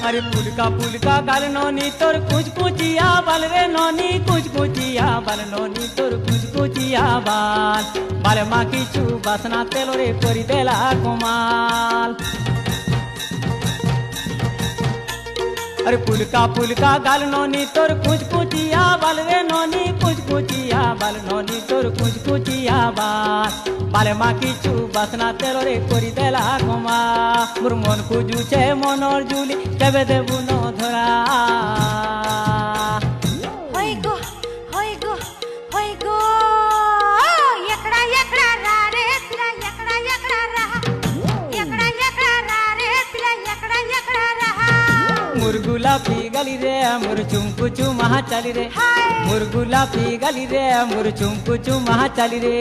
अरे पुलका गाल नोनी तोर कुछ कुचिया बाल रे नोनी कुछ कुचिया बाल नोनी तोर कुछ कुचिया बाल बाल मा किछु बासना तेलो रे करी देला कमाल। अरे पुलका गाल नोनी तोर कुछ कुचिया बाल रे नोनी कुछ कुचिया बाल नोनी तोर कुछ कुचिया बाल बाल मा किछु बासना तेलो रे करी देला कमा मोर मन खुजुचे मनर जुली केबे देबु न धरा होय गो एकड़ा एकड़ा रा रे पिला एकड़ा एकड़ा रा रे पिला एकड़ा एकड़ा रा मुरगुला पी गली रे मुर चुमकु चुमा चली रे मुरगुला पी गली रे मुर चुमकु चुमा चली रे।